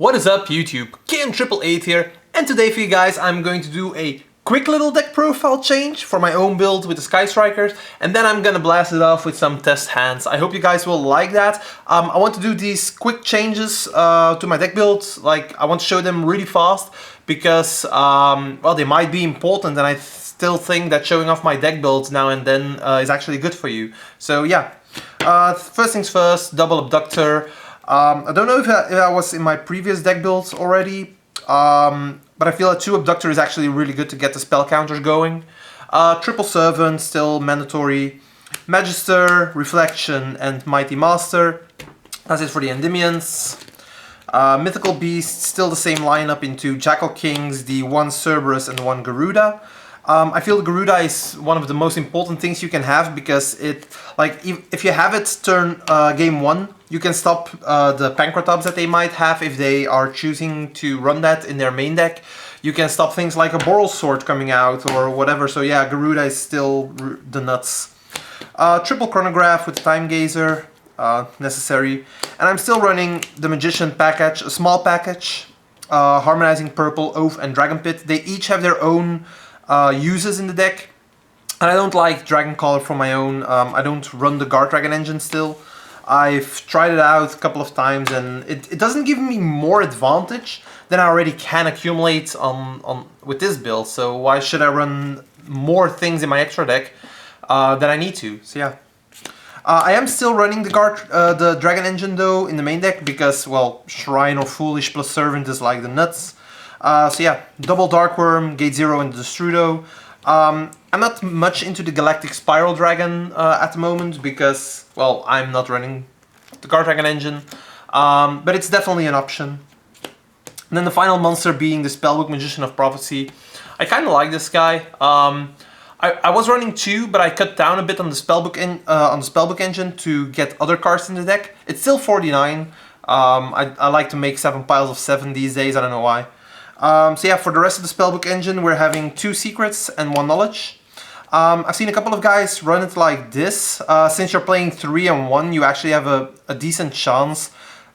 What is up YouTube, KM888 here, and today for you guys I'm going to do a quick little deck profile change for my own build with the Sky Strikers, and then I'm gonna blast it off with some test hands. I hope you guys will like that. I want to do these quick changes to my deck build. Like, I want to show them really fast because, well, they might be important, and I still think that showing off my deck builds now and then is actually good for you. So yeah, first things first, double abductor. I don't know if I was in my previous deck builds already, but I feel that 2 Abductor is actually really good to get the spell counters going. Triple Servant, still mandatory. Magister, Reflection, and Mighty Master. That's it for the Endymions. Mythical Beast, still the same lineup into Jackal Kings, the 1 Cerberus and 1 Garuda. I feel the Garuda is one of the most important things you can have because it, like, if you have it turn game 1, you can stop the Pancratops that they might have if they are choosing to run that in their main deck. You can stop things like a Boral Sword coming out or whatever, so yeah, Garuda is still the nuts. Triple Chronograph with Time Gazer, necessary. And I'm still running the Magician package, a small package, Harmonizing Purple, Oath, and Dragon Pit. They each have their own uses in the deck, and I don't like Dragon Caller for my own. I don't run the Guard Dragon engine still. I've tried it out a couple of times and it doesn't give me more advantage than I already can accumulate with this build, so why should I run more things in my extra deck than I need to? So yeah. I am still running the Dragon engine though in the main deck because, well, Shrine or Foolish plus Servant is like the nuts. So yeah, double Darkworm, Gate 0 and Destrudo. I'm not much into the Galactic Spiral Dragon at the moment because, well, I'm not running the Guard Dragon engine, but it's definitely an option. And then the final monster being the Spellbook Magician of Prophecy. I kind of like this guy. I was running 2, but I cut down a bit on the Spellbook engine to get other cards in the deck. It's still 49. I like to make 7 piles of 7 these days, I don't know why. So yeah, for the rest of the Spellbook engine, we're having 2 secrets and 1 knowledge. I've seen a couple of guys run it like this. Since you're playing 3 and 1, you actually have a decent chance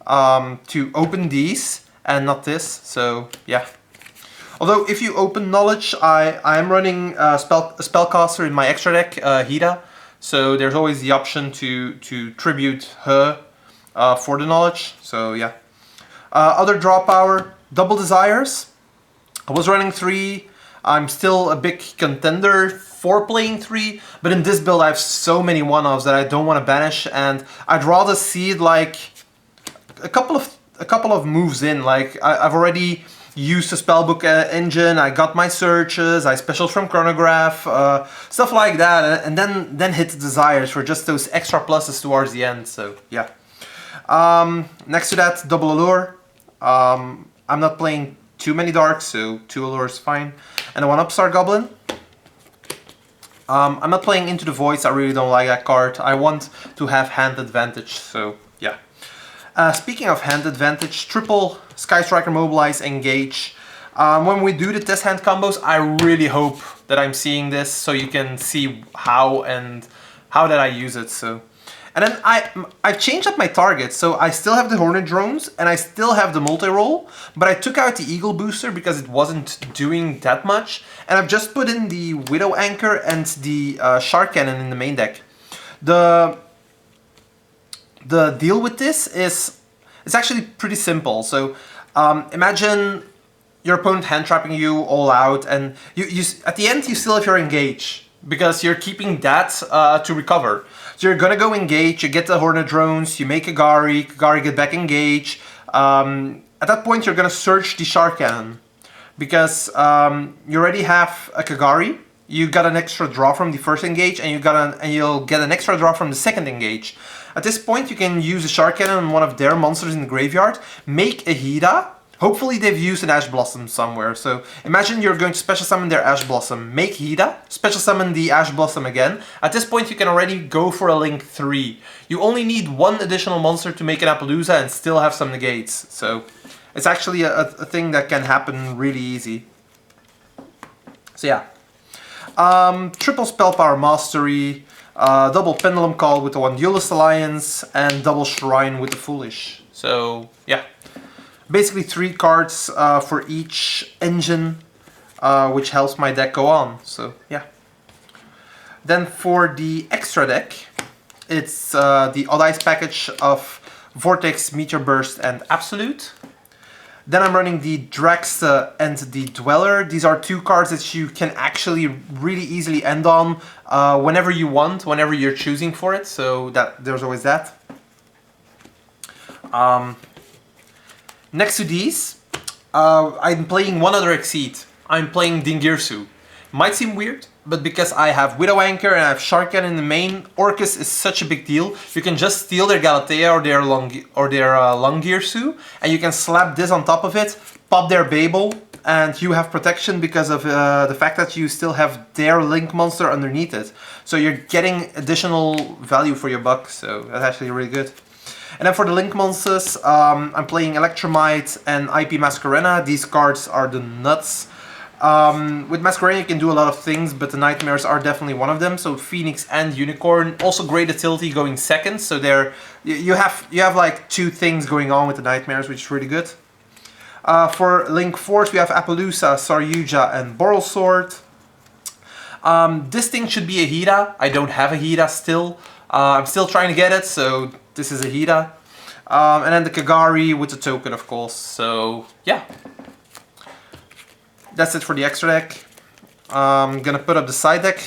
to open these and not this, so yeah. Although if you open knowledge, I am running a spellcaster in my extra deck, Hida, so there's always the option to tribute her for the knowledge, so yeah. Other draw power, double desires. I was running 3. I'm still a big contender for playing 3, but in this build I have so many one-offs that I don't want to banish, and I'd rather see it like a couple of moves in. Like, I've already used the Spellbook engine, I got my searches, I specialed from Chronograph, stuff like that, and then hit the desires for just those extra pluses towards the end, so yeah. Next to that, double allure. I'm not playing too many darks, so 2 allure is fine. And a 1 Upstart Goblin. I'm not playing Into the Voids, I really don't like that card. I want to have hand advantage, so yeah. Speaking of hand advantage, triple Sky Striker Mobilize, Engage. When we do the test hand combos, I really hope that I'm seeing this so you can see how that I use it. So. And then I've changed up my targets, so I still have the Hornet Drones and I still have the multi-roll, but I took out the Eagle Booster because it wasn't doing that much, and I've just put in the Widow Anchor and the Shark Cannon in the main deck. The deal with this is, it's actually pretty simple. So imagine your opponent hand trapping you all out, and you at the end you still have your engage because you're keeping that to recover. So you're gonna go engage, you get the Hornet Drones, you make a Kagari get back engage. At that point you're gonna search the Shark Cannon because you already have a Kagari. You got an extra draw from the first engage, and you'll get an extra draw from the second engage. At this point you can use a Shark Cannon on one of their monsters in the graveyard, make a Hida. Hopefully they've used an Ash Blossom somewhere, so imagine you're going to special summon their Ash Blossom, make Hida, special summon the Ash Blossom again. At this point you can already go for a Link 3. You only need 1 additional monster to make an Appaloosa and still have some negates, so it's actually a thing that can happen really easy. So yeah. Triple Spell Power Mastery, double Pendulum Call with the 1 Duelist Alliance, and double Shrine with the Foolish. So yeah. Basically 3 cards for each engine, which helps my deck go on. So yeah. Then for the extra deck, it's the Odd Eyes package of Vortex, Meteor Burst, and Absolute. Then I'm running the Dragsta and the Dweller. These are 2 cards that you can actually really easily end on whenever you want, whenever you're choosing for it. So there's always that. Next to these, I'm playing one other Exceed. I'm playing Dingirsu. Might seem weird, but because I have Widow Anchor and I have Sharkan in the main, Orcus is such a big deal. You can just steal their Galatea or their Longirsu, and you can slap this on top of it, pop their Babel, and you have protection because of the fact that you still have their Link monster underneath it. So you're getting additional value for your buck, so that's actually really good. And then for the Link monsters, I'm playing Electromite and IP Masquerena. These cards are the nuts. With Masquerena you can do a lot of things, but the Nightmares are definitely one of them. So Phoenix and Unicorn. Also Great Utility going second, so you have like 2 things going on with the Nightmares, which is really good. For Link Force we have Appaloosa, Saryuja, and Borrelsword. This thing should be a Hida. I don't have a Hida still. I'm still trying to get it, so this is a Hida. And then the Kagari with the token, of course. So yeah. That's it for the extra deck. I'm gonna put up the side deck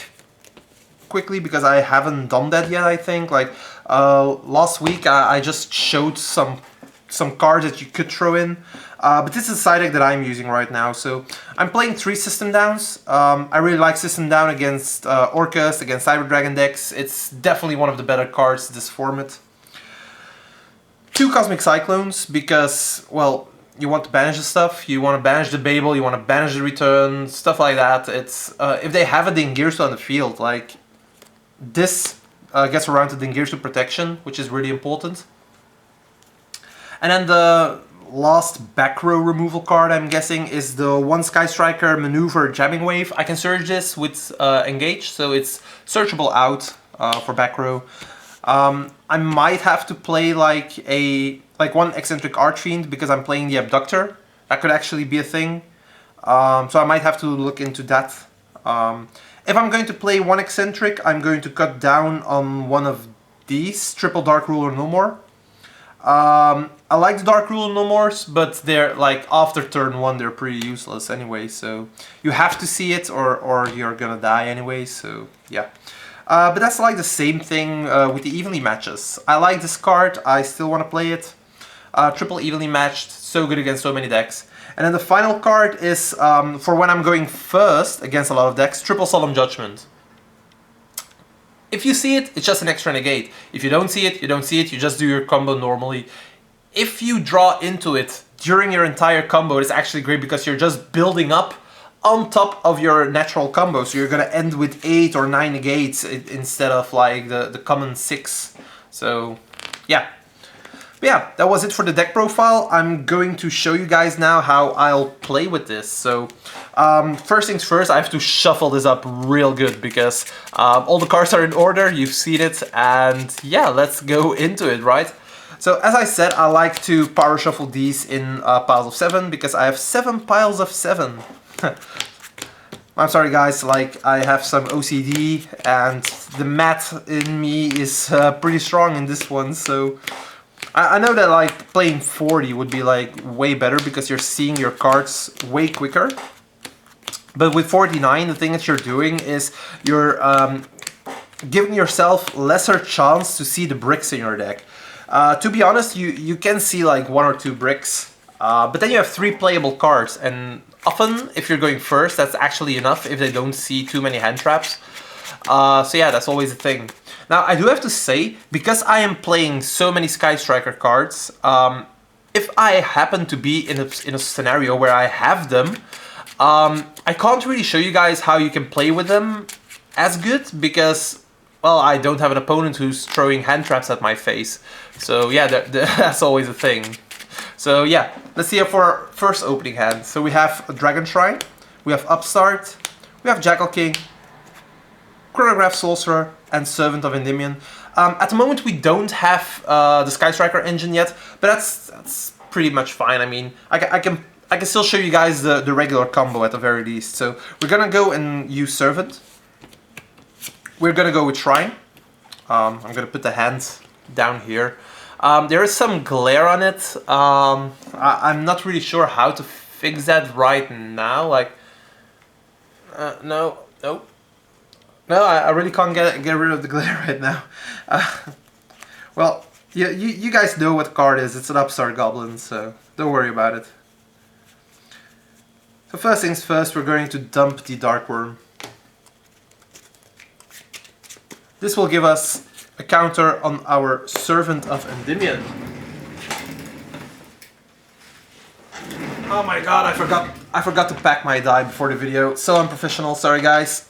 quickly because I haven't done that yet, I think. Like last week I just showed some cards that you could throw in. But this is the side deck that I'm using right now. So I'm playing 3 System Downs. I really like System Down against Orcus, against Cyber Dragon decks. It's definitely one of the better cards in this format. 2 Cosmic Cyclones because, well, you want to banish the stuff, you want to banish the Babel, you want to banish the return, stuff like that. It's if they have a Dingirsu on the field, like this gets around to Dingirsu protection, which is really important. And then the last back row removal card, I'm guessing, is the 1 Sky Striker Maneuver Jamming Wave. I can search this with Engage, so it's searchable out for back row. I might have to play like 1 Eccentric Archfiend because I'm playing the Abductor. That could actually be a thing. So I might have to look into that. If I'm going to play 1 Eccentric, I'm going to cut down on one of these, Triple Dark Ruler No More. I like the Dark Ruler No Mores, but they're like after turn 1 they're pretty useless anyway, so you have to see it or you're gonna die anyway, so yeah. But that's like the same thing with the Evenly Matches. I like this card, I still want to play it. Triple Evenly Matched, so good against so many decks. And then the final card is, for when I'm going first against a lot of decks, Triple Solemn Judgment. If you see it, it's just an extra negate. If you don't see it, you don't see it, you just do your combo normally. If you draw into it during your entire combo, it's actually great because you're just building up on top of your natural combo. So you're gonna end with 8 or 9 negates instead of like the common 6. So yeah. But yeah, that was it for the deck profile. I'm going to show you guys now how I'll play with this. So first things first, I have to shuffle this up real good because all the cards are in order, you've seen it, and yeah, let's go into it, right? So as I said, I like to power shuffle these in piles of 7 because I have 7 piles of 7. I'm sorry guys, like I have some OCD and the math in me is pretty strong in this one, so I know that like playing 40 would be like way better because you're seeing your cards way quicker. But with 49, the thing that you're doing is you're giving yourself lesser chance to see the bricks in your deck. To be honest, you can see like 1 or 2 bricks, but then you have 3 playable cards, and often if you're going first, that's actually enough if they don't see too many hand traps. So yeah, that's always a thing. Now, I do have to say, because I am playing so many Sky Striker cards, if I happen to be in a scenario where I have them, I can't really show you guys how you can play with them as good, because, well, I don't have an opponent who's throwing hand traps at my face. So yeah, that's always a thing. So yeah, let's see for our first opening hand. So we have a Dragon Shrine, we have Upstart, we have Jackal King, Chronograph Sorcerer, and Servant of Endymion. At the moment we don't have the Sky Striker engine yet, but that's pretty much fine. I mean, I can still show you guys the regular combo at the very least. So we're gonna go and use Servant. We're gonna go with Shrine. I'm gonna put the hand down here. There is some glare on it. I'm not really sure how to fix that right now. Like, no, I really can't get rid of the glare right now. Well, you guys know what the card is. It's an Upstart Goblin, so don't worry about it. So first things first, we're going to dump the Dark Worm. This will give us a counter on our Servant of Endymion. Oh my god, I forgot to pack my die before the video. So unprofessional, sorry guys.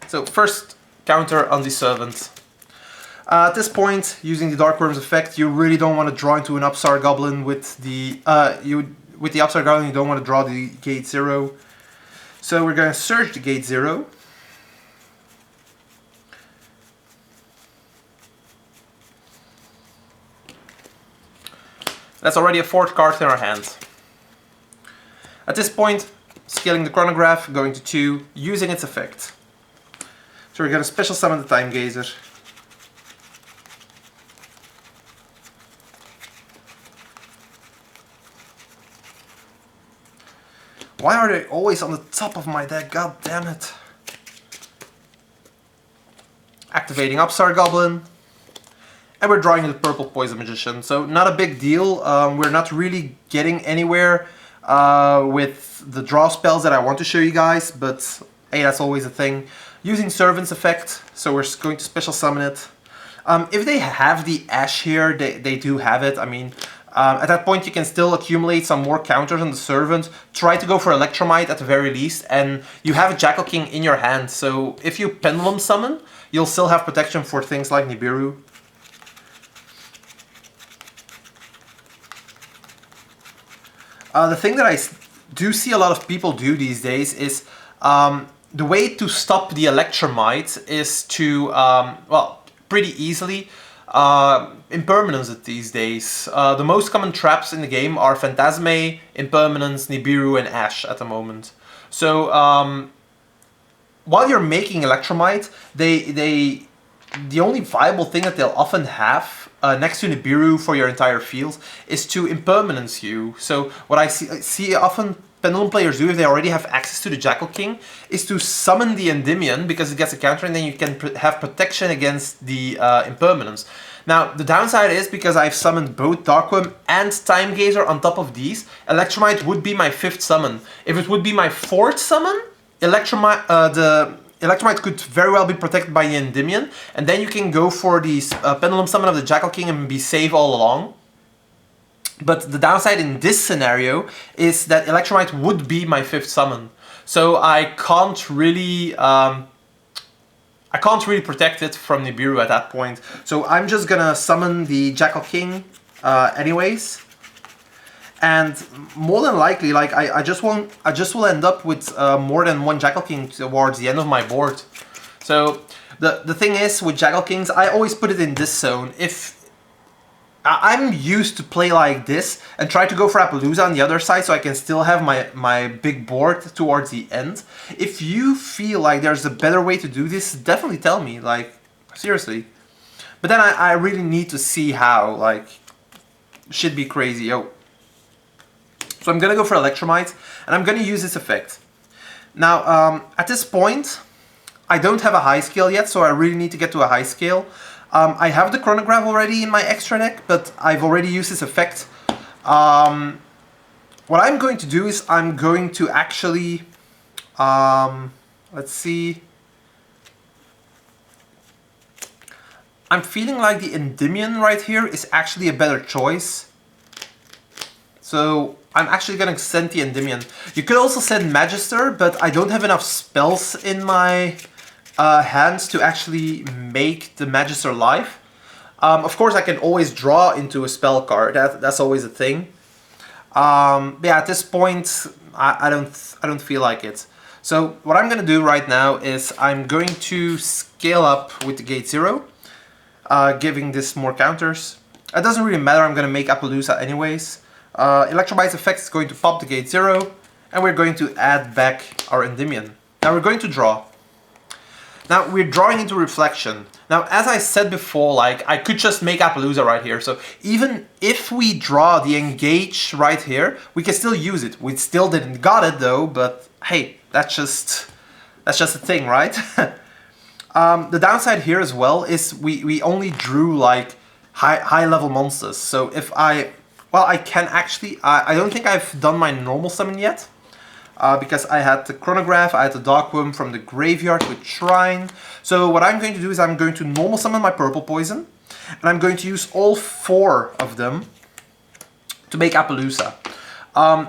So first counter on the Servant. At this point, using the Dark Worm's effect, you really don't want to draw into an Upstart Goblin with the with the Upstart Goblin. You don't want to draw the gate 0. So we're going to search the gate 0. That's already a 4th card in our hand. At this point, scaling the chronograph, going to 2, using its effect. So we're going to special summon the Time Gazer. Why are they always on the top of my deck? God damn it. Activating Upstart Goblin. And we're drawing the Purple Poison Magician. So not a big deal. We're not really getting anywhere with the draw spells that I want to show you guys. But hey, that's always a thing. Using Servant's effect. So we're going to special summon it. If they have the Ash here, they do have it. I mean, at that point you can still accumulate some more counters on the Servant. Try to go for Electromite at the very least. And you have a Jackal King in your hand. So if you Pendulum Summon, you'll still have protection for things like Nibiru. The thing that I do see a lot of people do these days is the way to stop the Electromite is to, well, pretty easily impermanence it these days. The most common traps in the game are Phantasme, Impermanence, Nibiru and Ash at the moment. So while you're making Electromite, the only viable thing that they'll often have next to Nibiru for your entire field is to impermanence you. So what I see often Pendulum players do if they already have access to the Jackal King is to summon the Endymion because it gets a counter and then you can have protection against the impermanence. Now the downside is because I've summoned both Dark Worm and Time Gazer on top of these, Electromite would be my 5th summon. If it would be my 4th summon, Electromite could very well be protected by the Endymion, and then you can go for the Pendulum Summon of the Jackal King and be safe all along. But the downside in this scenario is that Electromite would be my 5th summon. So I can't really protect it from Nibiru at that point. So I'm just gonna summon the Jackal King anyways. And more than likely, like I just will end up with more than one Jackal King towards the end of my board. So the thing is with Jackal Kings, I always put it in this zone. If I'm used to play like this and try to go for Appaloosa on the other side, so I can still have my big board towards the end. If you feel like there's a better way to do this, definitely tell me. Like seriously. But then I really need to see how. Like shit be crazy, yo. So I'm going to go for Electromite, and I'm going to use this effect. Now, at this point, I don't have a high scale yet, so I really need to get to a high scale. I have the Chronograph already in my extra deck, but I've already used this effect. What I'm going to do is I'm going to actually, let's see. I'm feeling like the Endymion right here is actually a better choice. So I'm actually going to send the Endymion. You could also send Magister, but I don't have enough spells in my hands to actually make the Magister live. Of course, I can always draw into a spell card. That's always a thing. Yeah, at this point, I don't feel like it. So what I'm going to do right now is I'm going to scale up with the Gate 0, giving this more counters. It doesn't really matter. I'm going to make Appaloosa anyways. Electrobite's effect is going to pop the gate 0, and we're going to add back our Endymion. Now we're going to draw. Now we're drawing into Reflection. Now, as I said before, like, I could just make Appaloosa right here. So even if we draw the Engage right here, we can still use it. We still didn't got it though, but hey, that's just a thing, right? The downside here as well is we only drew like high level monsters. So if I can actually, I don't think I've done my normal summon yet. Because I had the Chronograph, I had the Darkworm from the graveyard with Shrine. So what I'm going to do is I'm going to normal summon my Purple Poison, and I'm going to use all 4 of them to make Appaloosa.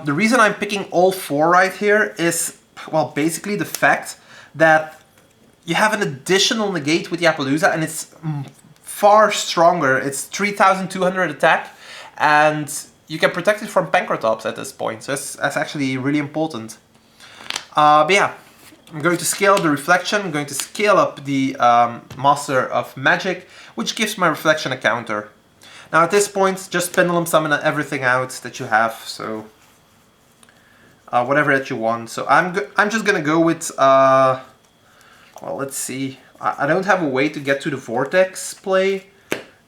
The reason I'm picking all 4 right here is, well, basically the fact that you have an additional negate with the Appaloosa, and it's far stronger. It's 3200 attack, and you can protect it from Pancratops at this point, so that's actually really important. But yeah, I'm going to scale up the Reflection, I'm going to scale up the Master of Magic, which gives my Reflection a counter. Now at this point, just Pendulum Summon everything out that you have, so whatever that you want. So I'm just gonna go with, well, let's see, I don't have a way to get to the Vortex play,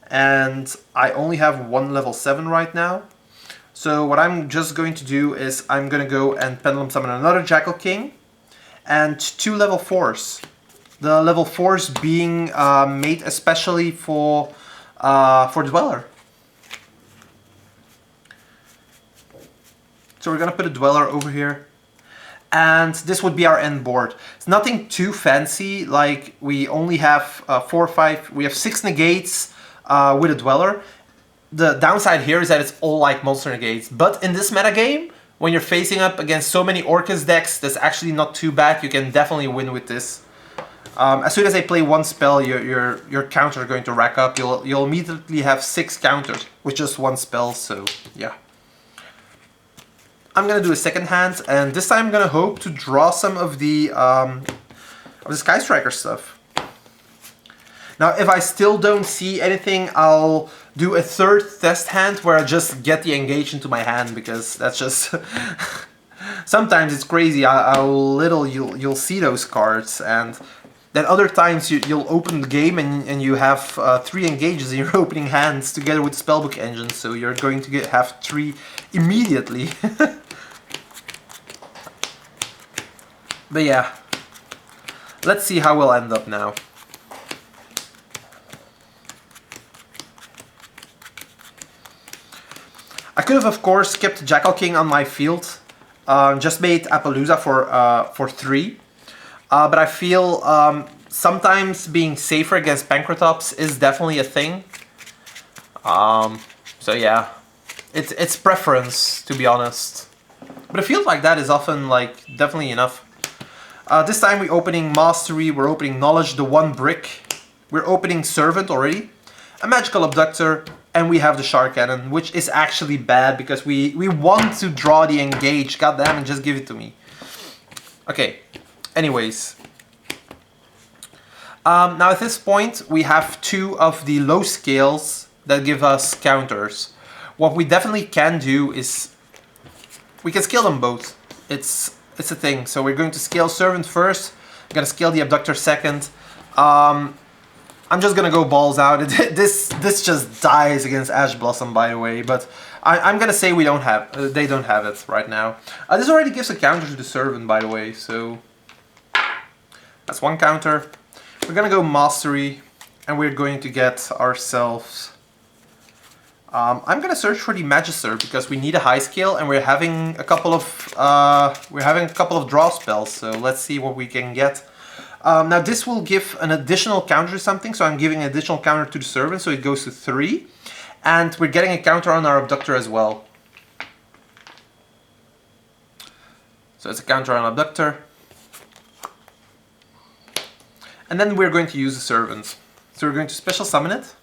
and I only have 1 level 7 right now. So what I'm just going to do is I'm going to go and Pendulum Summon another Jackal King and 2 level 4s. The level 4s being made especially for Dweller. So we're going to put a Dweller over here. And this would be our end board. It's nothing too fancy, like we only have 4 or 5, we have 6 negates with a Dweller. The downside here is that it's all like monster negates, but in this metagame, when you're facing up against so many Orcus decks, that's actually not too bad. You can definitely win with this. As soon as I play 1 spell, your counter is going to rack up. You'll immediately have 6 counters with just 1 spell, so yeah. I'm gonna do a second hand, and this time I'm gonna hope to draw some of the Sky Striker stuff. Now, if I still don't see anything, I'll do a third test hand where I just get the Engage into my hand, because that's just... sometimes it's crazy how little you'll see those cards, and then other times you'll open the game and you have 3 Engages in your opening hands together with Spellbook Engine, so you're going to have 3 immediately. But yeah, let's see how we'll end up now. I could have, of course, kept Jackal King on my field, just made Appaloosa for 3, but I feel sometimes being safer against Pancratops is definitely a thing. So yeah, it's preference, to be honest. But a field like that is often like definitely enough. This time we're opening Mastery, we're opening Knowledge, the 1 brick, we're opening Servant already, a Magical Abductor, and we have the Shark Cannon, which is actually bad because we want to draw the Engage. God damn it, just give it to me. Okay, anyways. Now at this point we have 2 of the low scales that give us counters. What we definitely can do is we can scale them both. It's a thing. So we're going to scale Servant first. I'm gonna scale the Abductor second. I'm just gonna go balls out. This just dies against Ash Blossom, by the way, but I'm gonna say they don't have it right now. This already gives a counter to the Servant, by the way, so that's 1 counter. We're gonna go Mastery, and we're going to get ourselves. I'm gonna search for the Magister because we need a high scale, and we're having a couple of draw spells. So let's see what we can get. Now this will give an additional counter to something, so I'm giving an additional counter to the Servant, so it goes to 3. And we're getting a counter on our Abductor as well. So it's a counter on Abductor. And then we're going to use the Servant. So we're going to special summon it.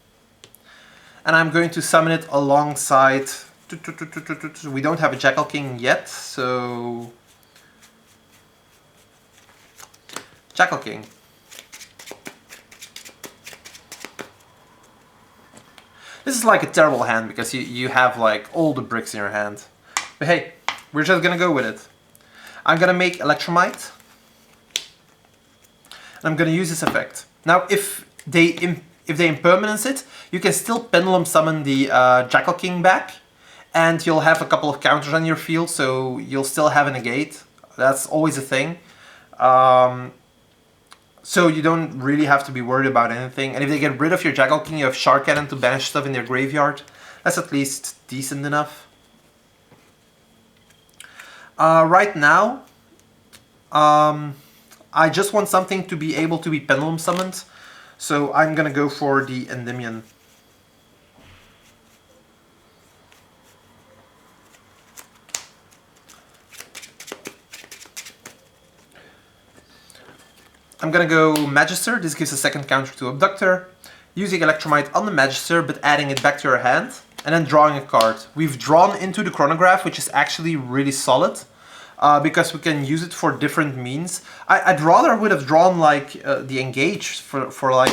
And I'm going to summon it alongside... We don't have a Jackal King yet, so... Jackal King. This is like a terrible hand because you have like all the bricks in your hand. But hey, we're just gonna go with it. I'm gonna make Electromite. And I'm gonna use this effect. Now if they impermanence it, you can still Pendulum Summon the Jackal King back. And you'll have a couple of counters on your field, so you'll still have a negate. That's always a thing. So you don't really have to be worried about anything. And if they get rid of your Jackal King, you have Shark Cannon to banish stuff in their graveyard. That's at least decent enough. Right now, I just want something to be able to be Pendulum Summoned. So I'm gonna go for the Endymion. I'm gonna go Magister. This gives a second counter to Abductor. Using Electromite on the Magister, but adding it back to your hand. And then drawing a card. We've drawn into the Chronograph, which is actually really solid. Because we can use it for different means. I'd rather would have drawn like the Engage for like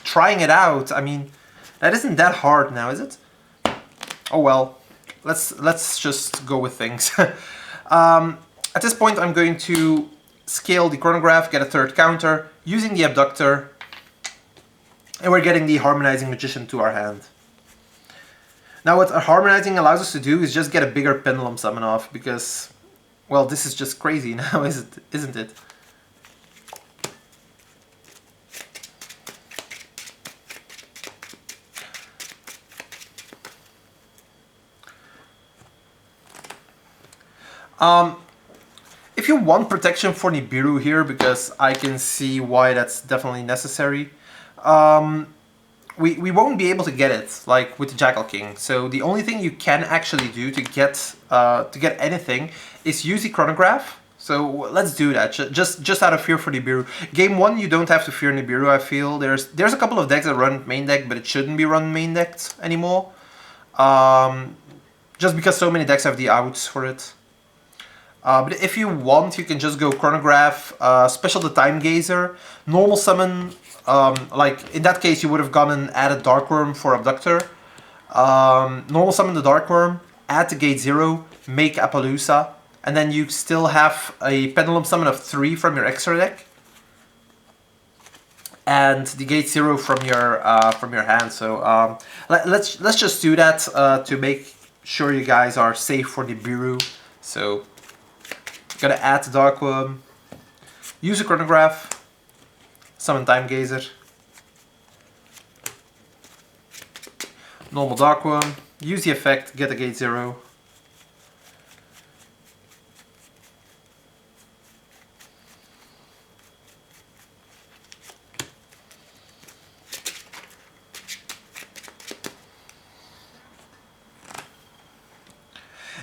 trying it out. I mean, that isn't that hard now, is it? Oh well, let's just go with things. At this point, I'm going to scale the Chronograph, get a third counter, using the Abductor, and we're getting the Harmonizing Magician to our hand. Now what Harmonizing allows us to do is just get a bigger Pendulum Summon off, because, well, this is just crazy now, isn't it? If you want protection for Nibiru here, because I can see why that's definitely necessary, we won't be able to get it, like with the Jackal King. So the only thing you can actually do to get anything is use the Chronograph. So let's do that, just out of fear for Nibiru. Game 1, you don't have to fear Nibiru, I feel. There's a couple of decks that run main deck, but it shouldn't be run main decked anymore. Just because so many decks have the outs for it. But if you want, you can just go Chronograph, special the Time Gazer, normal summon, like in that case you would have gone and added Darkworm for Abductor, normal summon the Darkworm, add the Gate 0, make Appaloosa, and then you still have a Pendulum Summon of 3 from your extra deck, and the Gate 0 from your hand. So let's just do that to make sure you guys are safe for the Nibiru. So gotta add the Darkworm, use a Chronograph, summon Time Gazer, normal Darkworm, use the effect, get a Gate 0.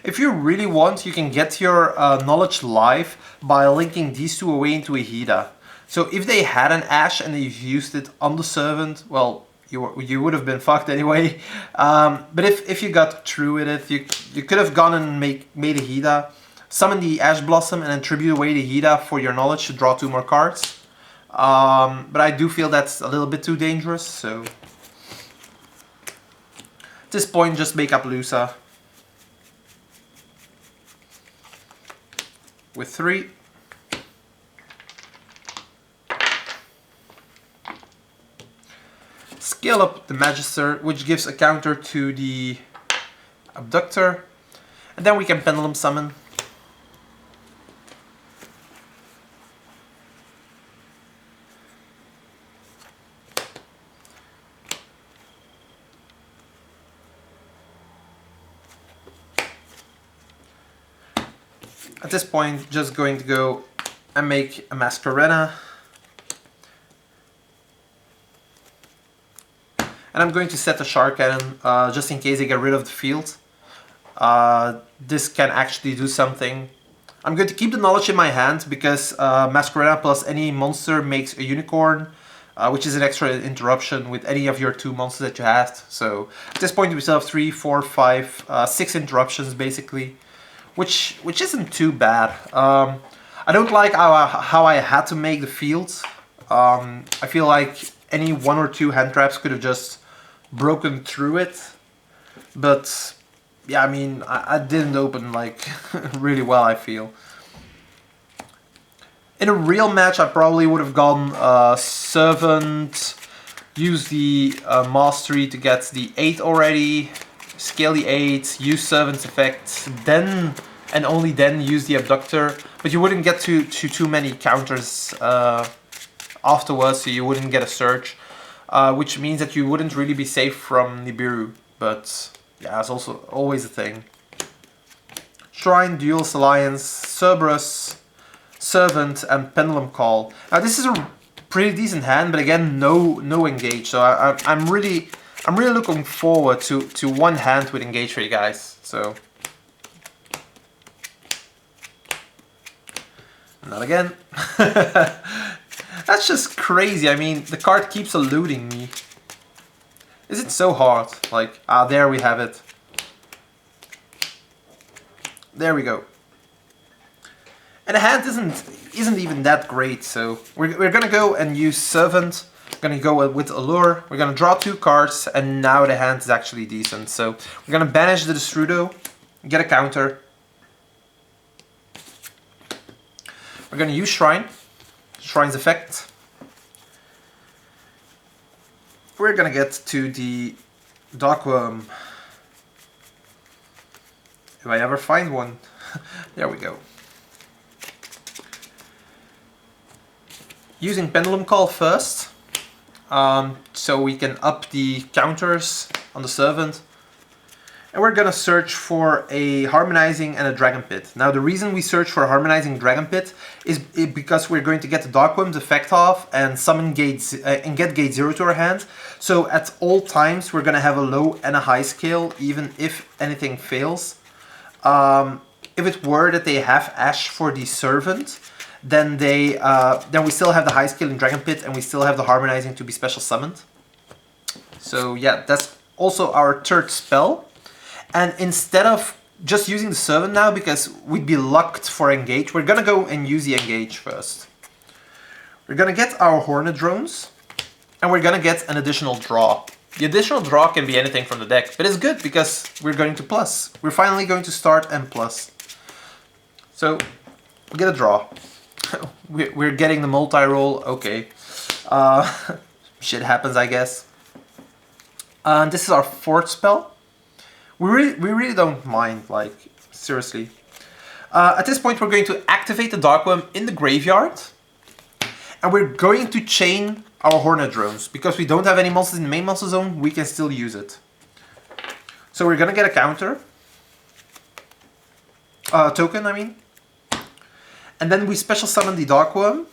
If you really want, you can get your knowledge live by linking these two away into a Hida. So if they had an Ash and you've used it on the Servant, well, you would have been fucked anyway. But if you got through with it, you could have gone and made a Hida, summon the Ash Blossom, and then tribute away the Hida for your knowledge to draw 2 more cards. But I do feel that's a little bit too dangerous, so at this point just make Appaloosa. With 3. Scale up the Magister, which gives a counter to the Abductor, and then we can Pendulum Summon. At this point, just going to go and make a Masquerena. And I'm going to set a Shark Cannon, just in case they get rid of the field. This can actually do something. I'm going to keep the knowledge in my hand, because Masquerena plus any monster makes a Unicorn, which is an extra interruption with any of your 2 monsters that you have. So at this point we still have 3, 4, 5, 6 interruptions basically. Which isn't too bad. I don't like how I had to make the field. I feel like any 1 or 2 hand traps could have just broken through it. But yeah, I mean, I didn't open like really well, I feel. In a real match, I probably would have gone Servant, use the Mastery to get the 8 already, scale the 8, use Servant's effect, then and only then use the Abductor. But you wouldn't get to too many counters afterwards, so you wouldn't get a Surge, which means that you wouldn't really be safe from Nibiru. But yeah, it's also always a thing. Shrine, Duelist Alliance, Cerberus, Servant, and Pendulum Call. Now this is a pretty decent hand, but again, no engage. So I'm really looking forward to one hand with engage for you guys. So not again. That's just crazy. I mean, the card keeps eluding me. Is it so hard? Like, there we have it. There we go. And the hand isn't even that great, so we're gonna go and use Servant. We're gonna go with Allure. We're gonna draw 2 cards, and now the hand is actually decent. So we're gonna banish the Destrudo, get a counter. We're gonna use Shrine, Shrine's effect. We're gonna get to the Darkworm. If I ever find one. There we go. Using Pendulum Call first, so we can up the counters on the Servant. And we're gonna search for a Harmonizing and a Dragon Pit. Now the reason we search for a Harmonizing Dragon Pit is because we're going to get the Darkworm's effect off and summon gates and get gate 0 to our hand. So at all times we're gonna have a low and a high scale, even if anything fails. If it were that they have Ash for the Servant, then we still have the high skill in Dragon Pit, and we still have the Harmonizing to be special summoned. So yeah, that's also our 3rd spell. And instead of just using the Servant now, because we'd be locked for engage, we're gonna go and use the engage first. We're gonna get our Hornet Drones, and we're gonna get an additional draw. The additional draw can be anything from the deck, but it's good because we're going to plus. We're finally going to start and plus. So we get a draw. We're getting the multi-roll, okay. Shit happens, I guess. This is our 4th spell. We really don't mind, like, seriously. At this point, we're going to activate the Darkworm in the graveyard. And we're going to chain our Hornet Drones. Because we don't have any monsters in the main monster zone, we can still use it. So we're gonna get a counter. Token, I mean. And then we special summon the Darkworm.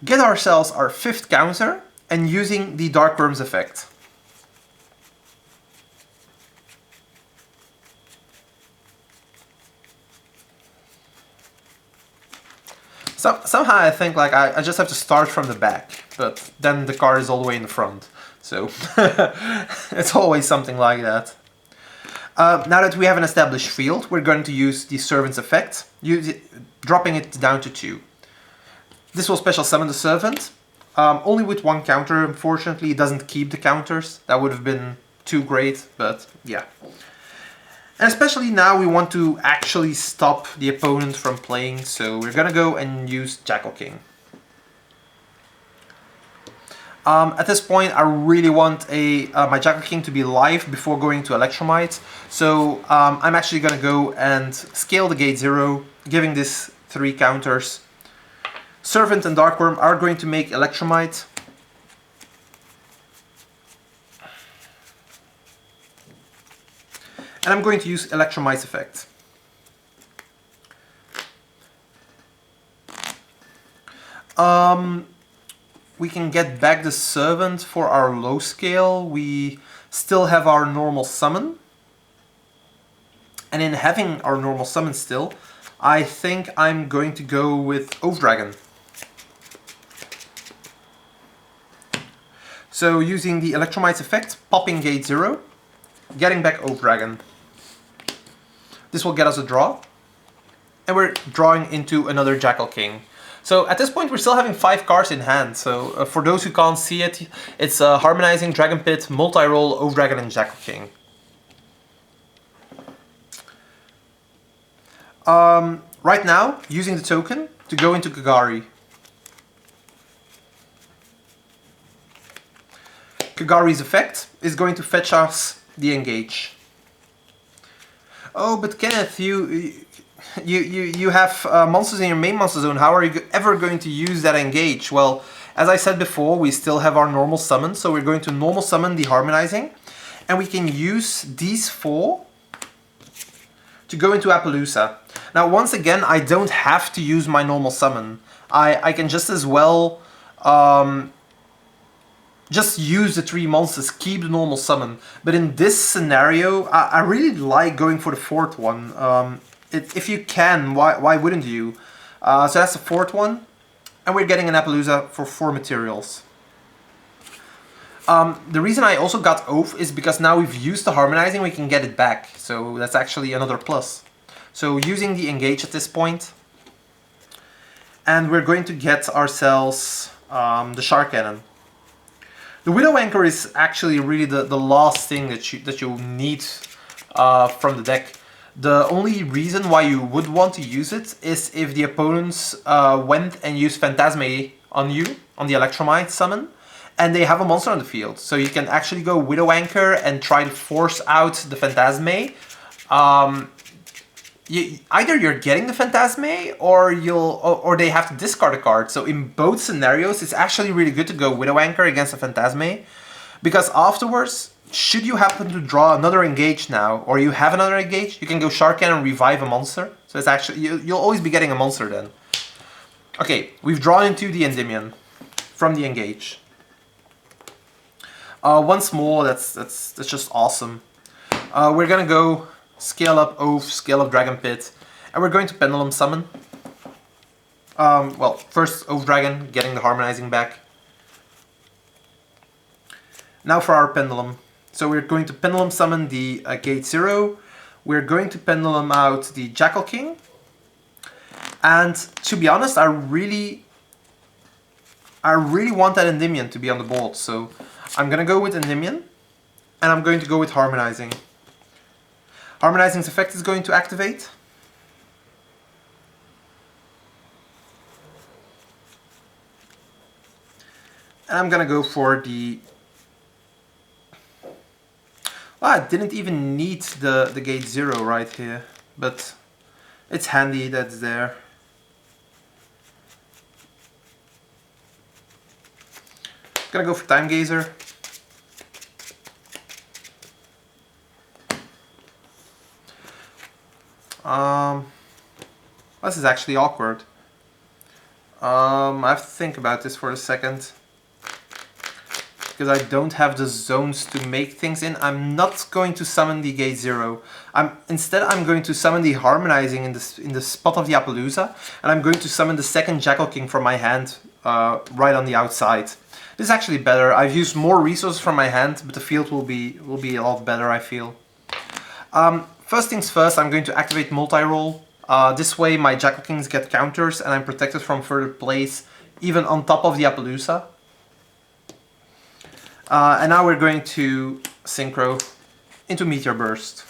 Get ourselves our 5th counter, and using the Darkworm's effect. Somehow I think like I just have to start from the back, but then the card is all the way in the front. So it's always something like that. Now that we have an established field, we're going to use the Servant's effect, dropping it down to 2. This will special summon the Servant, only with 1 counter. Unfortunately, it doesn't keep the counters. That would have been too great, but yeah. And especially now we want to actually stop the opponent from playing, so we're gonna go and use Jackal King. At this point, I really want my Jackal King to be live before going to Electromite, so I'm actually gonna go and scale the gate 0, giving this 3 counters. Servant and Darkworm are going to make Electromite. And I'm going to use Electromite's effect. We can get back the Servant for our low scale. We still have our normal summon. And in having our normal summon still, I think I'm going to go with Oath Dragon. So using the Electromite's effect, popping gate 0, getting back Oath Dragon. This will get us a draw, and we're drawing into another Jackal King. So at this point we're still having 5 cards in hand, so for those who can't see it, it's Harmonizing, Dragon Pit, Multi-Roll, Oath Dragon and Jackal King. Right now, using the token to go into Kagari. Kagari's effect is going to fetch us the Engage. Oh, but Kenneth, you have monsters in your main monster zone. How are you ever going to use that Engage? Well, as I said before, we still have our normal summon, so we're going to normal summon the Harmonizing, and we can use these 4 to go into Appaloosa. Now, once again, I don't have to use my normal summon. I can just as well just use the 3 monsters, keep the normal summon. But in this scenario, I really like going for the 4th one. If you can, why wouldn't you? So that's the 4th one. And we're getting an Appaloosa for 4 materials. The reason I also got Oath is because now we've used the Harmonizing, we can get it back. So that's actually another plus. So using the Engage at this point. And we're going to get ourselves the Shark Cannon. The Widow Anchor is actually really the last thing that you need from the deck. The only reason why you would want to use it is if the opponents went and used Phantasme on you, on the Electromite summon, and they have a monster on the field. So you can actually go Widow Anchor and try to force out the Phantasme. Either you're getting the Phantasme or they have to discard a card. So in both scenarios, it's actually really good to go Widow Anchor against the Phantasme, because afterwards, should you happen to draw another Engage now, or you have another Engage, you can go Shark Cannon and revive a monster. So it's actually you'll always be getting a monster then. Okay, we've drawn into the Endymion from the Engage. Once more, that's just awesome. We're gonna go scale up Oath, scale up Dragon Pit, and we're going to Pendulum Summon. Well, first Oath Dragon, getting the Harmonizing back. Now for our Pendulum. So we're going to Pendulum Summon the Gate 0. We're going to Pendulum out the Jackal King. And to be honest, I really want that Endymion to be on the board. So I'm gonna go with Endymion, and I'm going to go with Harmonizing. Harmonizing's effect is going to activate. And I'm gonna go for the... Well, I didn't even need the Gate 0 right here, but it's handy that it's there. Gonna go for Time Gazer. This is actually awkward. I have to think about this for a second, because I don't have the zones to make things in. I'm not going to summon the Gate 0. Instead I'm going to summon the Harmonizing in the spot of the Appaloosa, and I'm going to summon the second Jackal King from my hand right on the outside. This is actually better. I've used more resources from my hand, but the field will be a lot better, I feel. First things first, I'm going to activate Multi-Roll. This way my Jackal Kings get counters and I'm protected from further plays, even on top of the Appaloosa. And now we're going to Synchro into Meteor Burst.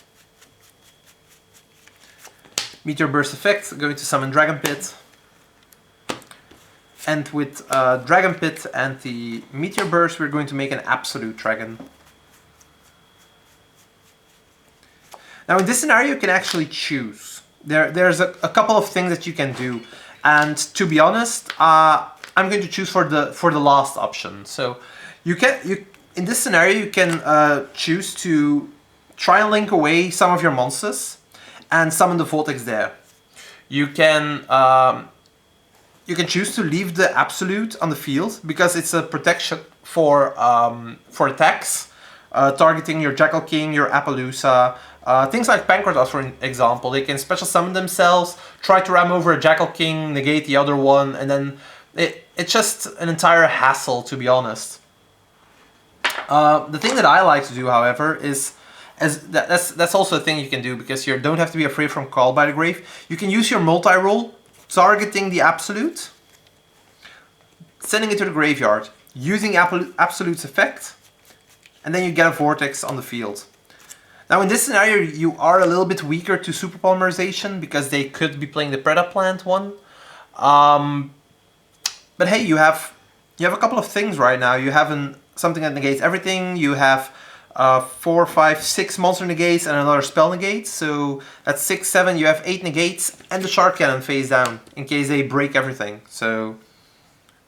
Meteor Burst effect, going to summon Dragon Pit. And with Dragon Pit and the Meteor Burst, we're going to make an Absolute Dragon. Now in this scenario you can actually choose. There's a couple of things that you can do, and to be honest, I'm going to choose for the last option. So in this scenario you can choose to try and link away some of your monsters and summon the Vortex there. You can choose to leave the Absolute on the field because it's a protection for attacks, targeting your Jackal King, your Appaloosa. Things like Pancratos, for example, they can special summon themselves, try to ram over a Jackal King, negate the other one, and then it's just an entire hassle, to be honest. The thing that I like to do, however, is that's also a thing you can do, because you don't have to be afraid from Call by the Grave. You can use your Multi-Roll, targeting the Absolute, sending it to the graveyard, using Absolute's effect, and then you get a Vortex on the field. Now in this scenario you are a little bit weaker to Super Polymerization because they could be playing the Predaplant one. But hey, you have a couple of things right now. You have something that negates everything. You have 4, 5, 6 monster negates and another spell negates. So that's 6, 7. You have 8 negates and the Shard Cannon face down in case they break everything. So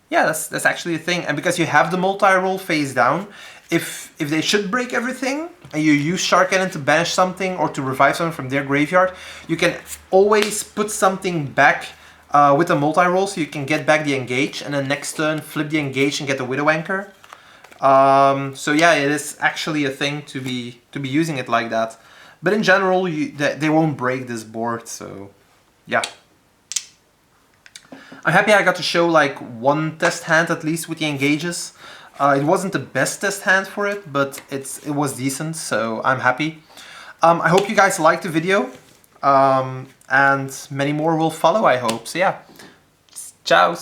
yeah, that's actually a thing. And because you have the multi-roll face down, if they should break everything and you use Shard Cannon to banish something or to revive something from their graveyard, you can always put something back with a multi-roll, so you can get back the engage, and then next turn flip the engage and get the Widow Anchor. So yeah, it is actually a thing to be using it like that. But in general, they won't break this board, so yeah. I'm happy I got to show like one test hand at least with the engages. It wasn't the best test hand for it, but it was decent, so I'm happy. I hope you guys liked the video. And many more will follow, I hope. So yeah, ciao.